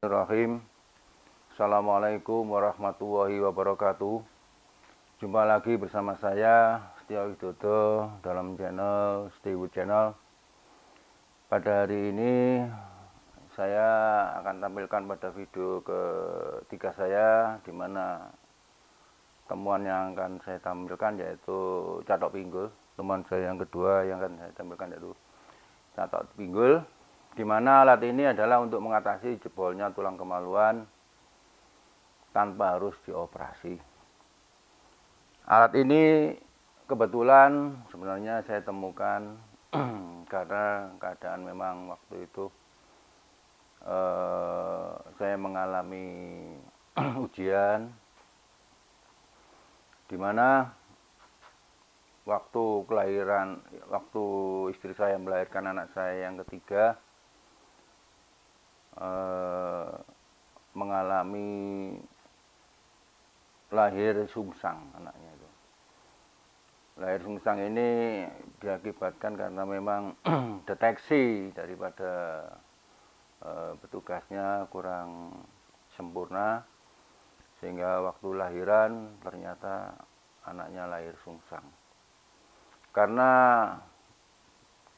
Bismillahirrahmanirrahim. Assalamualaikum warahmatullahi wabarakatuh. Jumpa lagi bersama saya Setia Widodo dalam channel Stewood Channel. Pada hari ini saya akan tampilkan pada video ketiga saya, di mana temuan yang akan saya tampilkan yaitu catok pinggul. Teman saya yang kedua yang akan saya tampilkan yaitu catok pinggul, di mana alat ini adalah untuk mengatasi jebolnya tulang kemaluan tanpa harus dioperasi. Alat ini kebetulan sebenarnya saya temukan karena keadaan memang waktu itu saya mengalami ujian, di mana waktu istri saya melahirkan anak saya yang ketiga, mengalami lahir sungsang anaknya itu. Lahir sungsang ini diakibatkan karena memang deteksi daripada petugasnya kurang sempurna, sehingga waktu lahiran ternyata anaknya lahir sungsang. Karena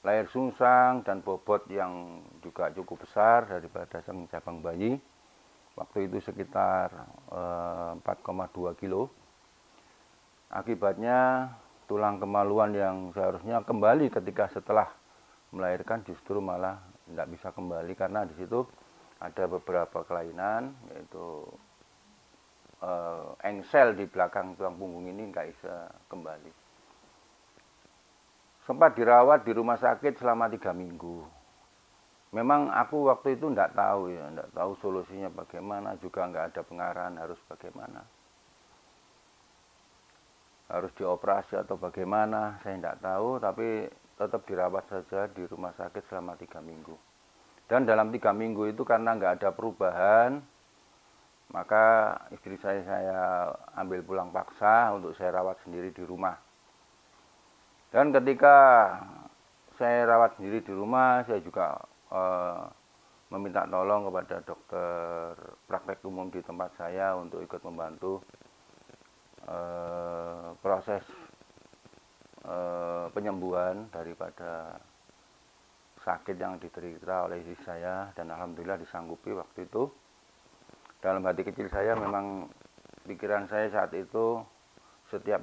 lahir sungsang dan bobot yang juga cukup besar daripada sang cabang bayi, waktu itu sekitar 4,2 kilo. Akibatnya tulang kemaluan yang seharusnya kembali ketika setelah melahirkan justru malah tidak bisa kembali, karena di situ ada beberapa kelainan, yaitu engsel di belakang tulang punggung ini nggak bisa kembali. Sempat dirawat di rumah sakit selama 3 minggu. Memang aku waktu itu tidak tahu solusinya bagaimana, juga nggak ada pengarahan harus bagaimana. Harus dioperasi atau bagaimana, saya tidak tahu, tapi tetap dirawat saja di rumah sakit selama 3 minggu. Dan dalam 3 minggu itu karena nggak ada perubahan, maka istri saya ambil pulang paksa untuk saya rawat sendiri di rumah. Dan ketika saya rawat sendiri di rumah, saya juga meminta tolong kepada dokter praktek umum di tempat saya untuk ikut membantu proses penyembuhan daripada sakit yang diderita oleh istri saya, dan alhamdulillah disanggupi waktu itu. Dalam hati kecil saya memang pikiran saya saat itu, setiap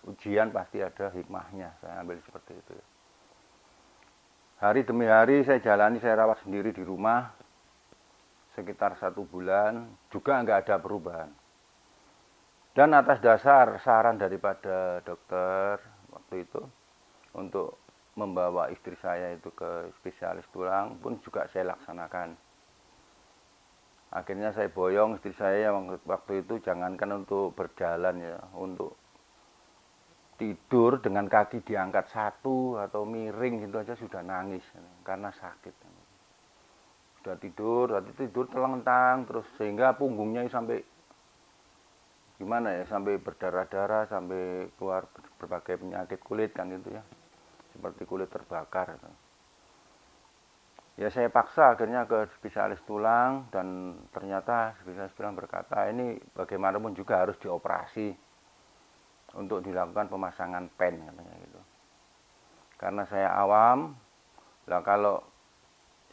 ujian pasti ada hikmahnya, saya ambil seperti itu. Hari demi hari saya jalani, saya rawat sendiri di rumah sekitar 1 bulan, juga nggak ada perubahan. Dan atas dasar saran daripada dokter waktu itu untuk membawa istri saya itu ke spesialis tulang pun juga saya laksanakan. Akhirnya saya boyong istri saya waktu itu, jangankan untuk berjalan ya, untuk tidur dengan kaki diangkat satu atau miring gitu aja sudah nangis karena sakit. Sudah tidur telentang terus, sehingga punggungnya sampai gimana ya, sampai berdarah-darah, sampai keluar berbagai penyakit kulit kan gitu ya, seperti kulit terbakar. Ya saya paksa akhirnya ke spesialis tulang, dan ternyata spesialis tulang berkata ini bagaimanapun juga harus dioperasi untuk dilakukan pemasangan pen katanya gitu. Karena saya awam, lah kalau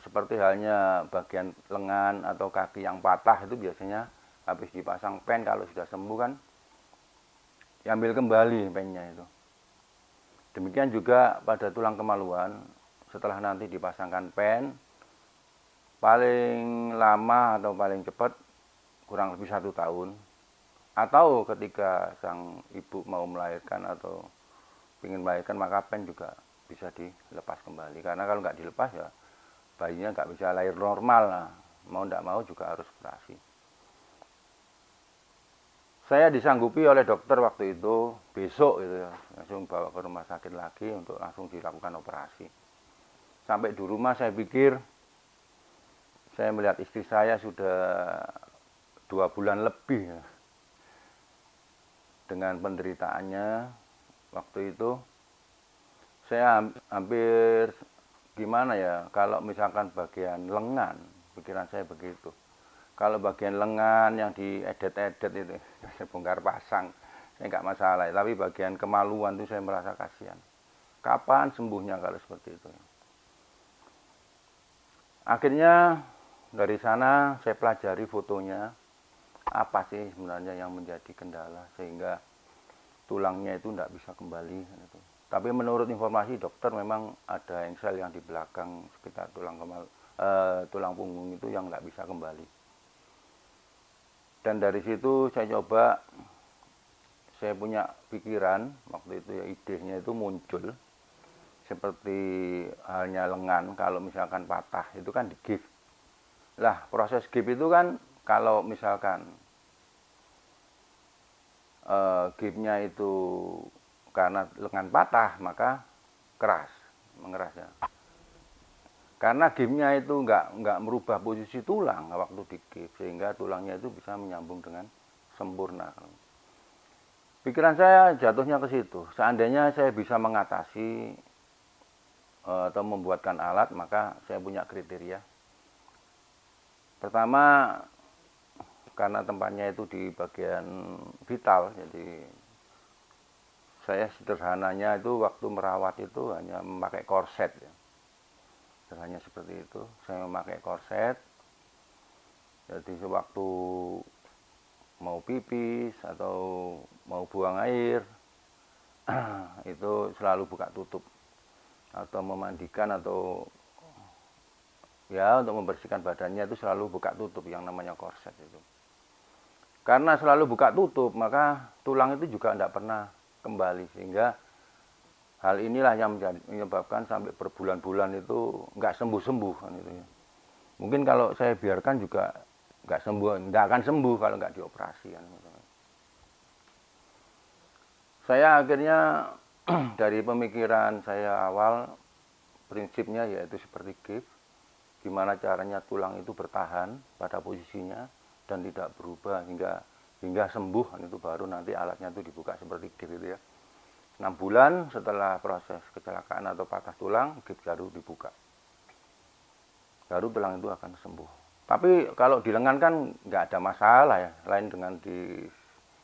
seperti halnya bagian lengan atau kaki yang patah itu biasanya habis dipasang pen, kalau sudah sembuh kan diambil kembali pennya itu. Demikian juga pada tulang kemaluan, setelah nanti dipasangkan pen, paling lama atau paling cepat kurang lebih 1 tahun, atau ketika sang ibu mau melahirkan atau ingin melahirkan, maka pen juga bisa dilepas kembali. Karena kalau nggak dilepas ya bayinya nggak bisa lahir normal, lah. Mau nggak mau juga harus operasi. Saya disanggupi oleh dokter waktu itu, besok gitu ya, langsung bawa ke rumah sakit lagi untuk langsung dilakukan operasi. Sampai di rumah saya pikir, saya melihat istri saya sudah 2 bulan lebih ya, dengan penderitaannya waktu itu. Saya hampir gimana ya, kalau misalkan bagian lengan, pikiran saya begitu. Kalau bagian lengan yang diedet-edet itu saya bongkar pasang, saya nggak masalah. Tapi bagian kemaluan itu saya merasa kasihan. Kapan sembuhnya kalau seperti itu? Akhirnya dari sana saya pelajari fotonya, apa sih sebenarnya yang menjadi kendala sehingga tulangnya itu tidak bisa kembali. Tapi menurut informasi dokter memang ada engsel yang di belakang sekitar tulang punggung itu yang nggak bisa kembali. Dan dari situ saya coba, saya punya pikiran waktu itu ya, idenya itu muncul seperti halnya lengan kalau misalkan patah itu kan digif. Lah proses gif itu kan kalau misalkan gifnya itu karena lengan patah maka keras, mengeras ya. Karena gipsnya itu nggak merubah posisi tulang waktu digip, sehingga tulangnya itu bisa menyambung dengan sempurna. Pikiran saya jatuhnya ke situ. Seandainya saya bisa mengatasi atau membuatkan alat, maka saya punya kriteria. Pertama, karena tempatnya itu di bagian vital, jadi saya sederhananya itu waktu merawat itu hanya memakai korset ya. Hanya seperti itu, saya memakai korset. Jadi sewaktu mau pipis atau mau buang air itu selalu buka tutup, atau memandikan atau ya untuk membersihkan badannya itu selalu buka tutup yang namanya korset itu. Karena selalu buka tutup maka tulang itu juga tidak pernah kembali, sehingga hal inilah yang menyebabkan sampai berbulan-bulan itu nggak sembuh-sembuh kan itu ya. Mungkin kalau saya biarkan juga nggak sembuh, nggak akan sembuh kalau nggak dioperasi kan. Saya akhirnya dari pemikiran saya awal, prinsipnya yaitu seperti gif, gimana caranya tulang itu bertahan pada posisinya dan tidak berubah hingga sembuh, kan itu baru nanti alatnya itu dibuka seperti gif itu ya. 6 bulan setelah proses kecelakaan atau patah tulang, gips baru dibuka. Baru tulang itu akan sembuh. Tapi kalau di lengan kan nggak ada masalah ya, lain dengan di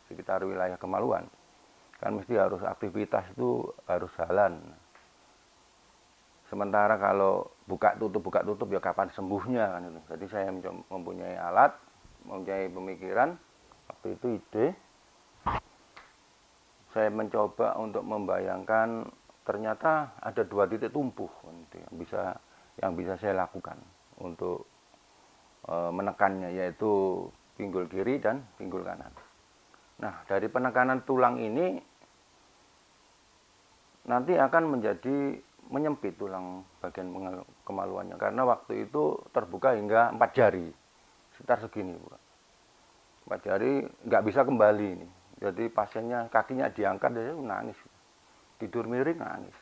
sekitar wilayah kemaluan. Kan mesti harus aktivitas itu harus jalan. Sementara kalau buka tutup ya kapan sembuhnya kan itu. Jadi saya mempunyai alat, mempunyai pemikiran, waktu itu ide. Saya mencoba untuk membayangkan ternyata ada 2 titik tumpuh yang bisa saya lakukan untuk menekannya, yaitu pinggul kiri dan pinggul kanan. Nah, dari penekanan tulang ini nanti akan menjadi menyempit tulang bagian kemaluannya, karena waktu itu terbuka hingga 4 jari, sekitar segini, 4 jari nggak bisa kembali ini. Jadi pasiennya kakinya diangkat, dia nangis, tidur miring nangis.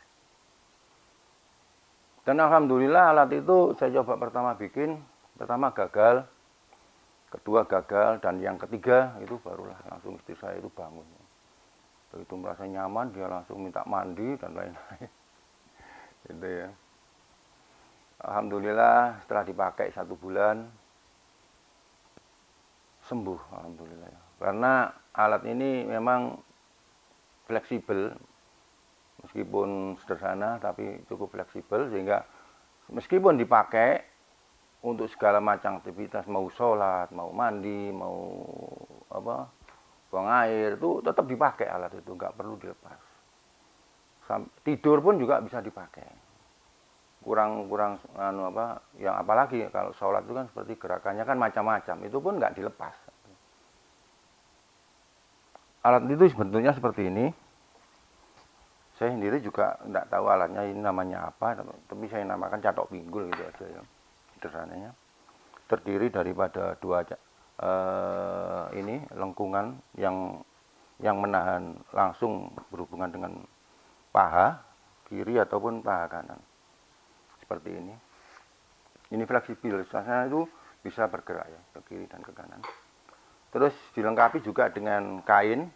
Dan alhamdulillah alat itu saya coba pertama gagal, kedua gagal, dan yang ketiga itu barulah langsung istri saya itu bangun. Begitu merasa nyaman, dia langsung minta mandi dan lain-lain. Gitu ya. Alhamdulillah setelah dipakai 1 bulan sembuh, alhamdulillah ya. Karena alat ini memang fleksibel, meskipun sederhana tapi cukup fleksibel, sehingga meskipun dipakai untuk segala macam aktivitas, mau sholat, mau mandi, mau buang air, itu tetap dipakai alat itu, nggak perlu dilepas. Tidur pun juga bisa dipakai. Kurang yang apalagi kalau sholat itu kan seperti gerakannya kan macam-macam, itu pun nggak dilepas. Alat itu sebetulnya seperti ini. Saya sendiri juga tidak tahu alatnya ini namanya apa, tapi saya namakan catok pinggul gitu aja ya, sederhananya. Terdiri daripada 2 lengkungan yang menahan langsung berhubungan dengan paha kiri ataupun paha kanan. Seperti ini. Ini fleksibel, soalnya itu bisa bergerak ya ke kiri dan ke kanan. Terus dilengkapi juga dengan kain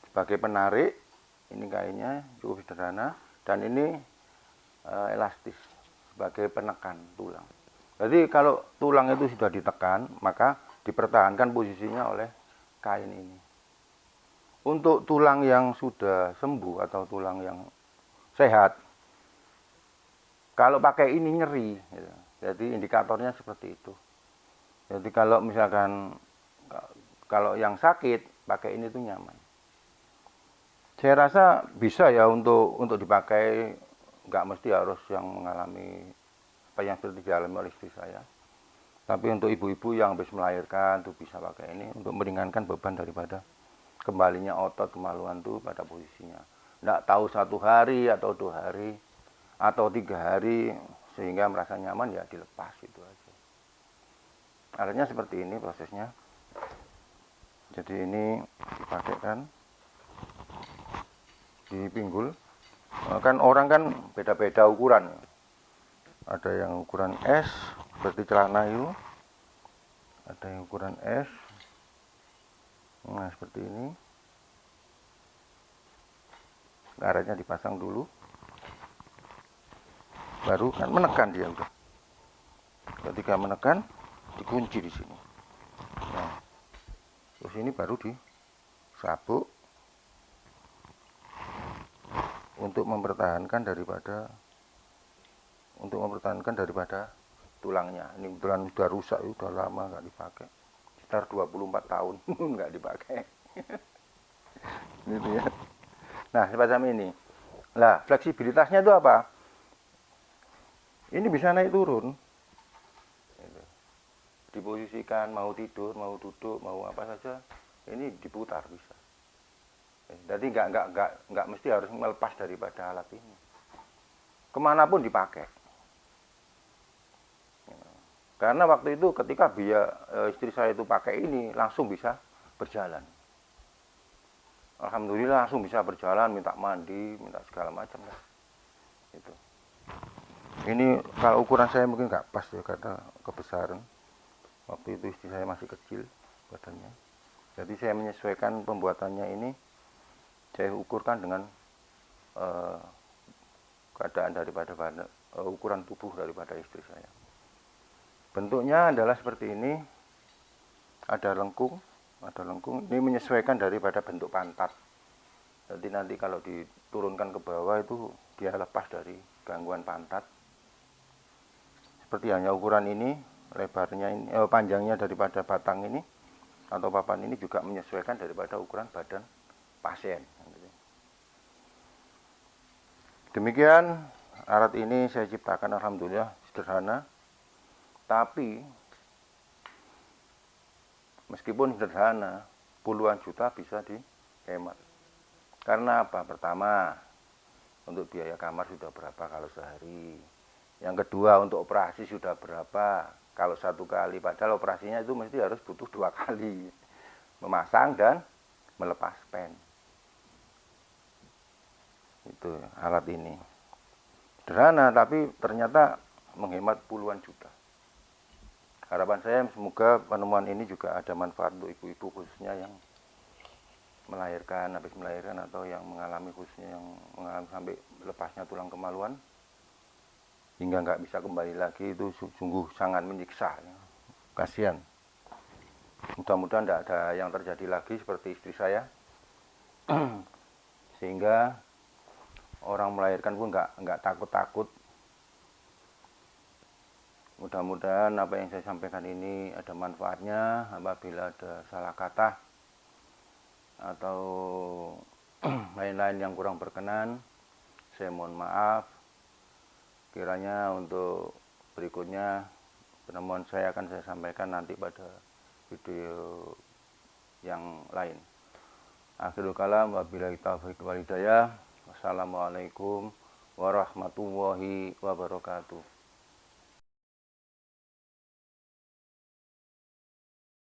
sebagai penarik. Ini kainnya cukup sederhana, dan ini elastis sebagai penekan tulang. Jadi kalau tulang itu sudah ditekan, maka dipertahankan posisinya oleh kain ini. Untuk tulang yang sudah sembuh atau tulang yang sehat, kalau pakai ini nyeri, gitu. Jadi indikatornya seperti itu. Jadi kalau misalkan kalau yang sakit pakai ini tuh nyaman. Saya rasa bisa ya untuk dipakai, nggak mesti harus yang mengalami apa yang seperti dialami oleh istri saya. Tapi untuk ibu-ibu yang habis melahirkan tuh bisa pakai ini untuk meringankan beban daripada kembalinya otot kemaluan tuh pada posisinya. Nggak tahu 1 hari atau 2 hari atau 3 hari sehingga merasa nyaman ya dilepas itu aja. Alatnya seperti ini prosesnya. Jadi ini dipakaikan di pinggul. Kan orang kan beda-beda ukuran. Ada yang ukuran S seperti celana itu. Ada yang ukuran S. Nah, seperti ini. Karetnya dipasang dulu. Baru kan menekan dia udah. Ketika menekan dikunci di sini. Nah, terus ini baru disabuk untuk mempertahankan daripada tulangnya. Ini kebetulan sudah rusak, sudah lama nggak dipakai. Sekitar 24 tahun nggak dipakai. Gitu ya. Nah, semacam ini. Nah, fleksibilitasnya itu apa? Ini bisa naik turun. Diposisikan mau tidur, mau duduk, mau apa saja, ini diputar bisa. Jadi nggak mesti harus melepas daripada alat ini. Kemanapun dipakai. Karena waktu itu ketika istri saya itu pakai ini langsung bisa berjalan. Alhamdulillah langsung bisa berjalan, minta mandi, minta segala macam lah. Itu. Ini kalau ukuran saya mungkin nggak pas ya karena kebesaran. Waktu itu istri saya masih kecil badannya. Jadi saya menyesuaikan pembuatannya ini, saya ukurkan dengan keadaan daripada ukuran tubuh daripada istri saya. Bentuknya adalah seperti ini. Ada lengkung. Ini menyesuaikan daripada bentuk pantat. Jadi nanti kalau diturunkan ke bawah itu dia lepas dari gangguan pantat. Seperti hanya ukuran ini. Lebarnya ini, panjangnya daripada batang ini atau papan ini juga menyesuaikan daripada ukuran badan pasien. Demikian alat ini saya ciptakan, alhamdulillah sederhana, tapi meskipun sederhana puluhan juta bisa dihemat. Karena apa? Pertama, untuk biaya kamar sudah berapa kalau sehari. Yang kedua, untuk operasi sudah berapa kalau 1 kali, padahal operasinya itu mesti harus butuh 2 kali, memasang dan melepas pen. Itu alat ini sederhana tapi ternyata menghemat puluhan juta. Harapan saya semoga penemuan ini juga ada manfaat untuk ibu-ibu khususnya yang melahirkan, habis melahirkan atau yang mengalami khususnya yang mengalami sampai lepasnya tulang kemaluan hingga nggak bisa kembali lagi, itu sungguh sangat menyiksa ya. Kasihan. Mudah-mudahan tidak ada yang terjadi lagi seperti istri saya sehingga orang melahirkan pun nggak takut-takut. Mudah-mudahan apa yang saya sampaikan ini ada manfaatnya. Apabila ada salah kata atau lain-lain yang kurang berkenan, saya mohon maaf. Kiranya untuk berikutnya penemuan saya akan saya sampaikan nanti pada video yang lain. Akhirul kalam, wabillahi taufiq wal hidayah. Wassalamualaikum warahmatullahi wabarakatuh.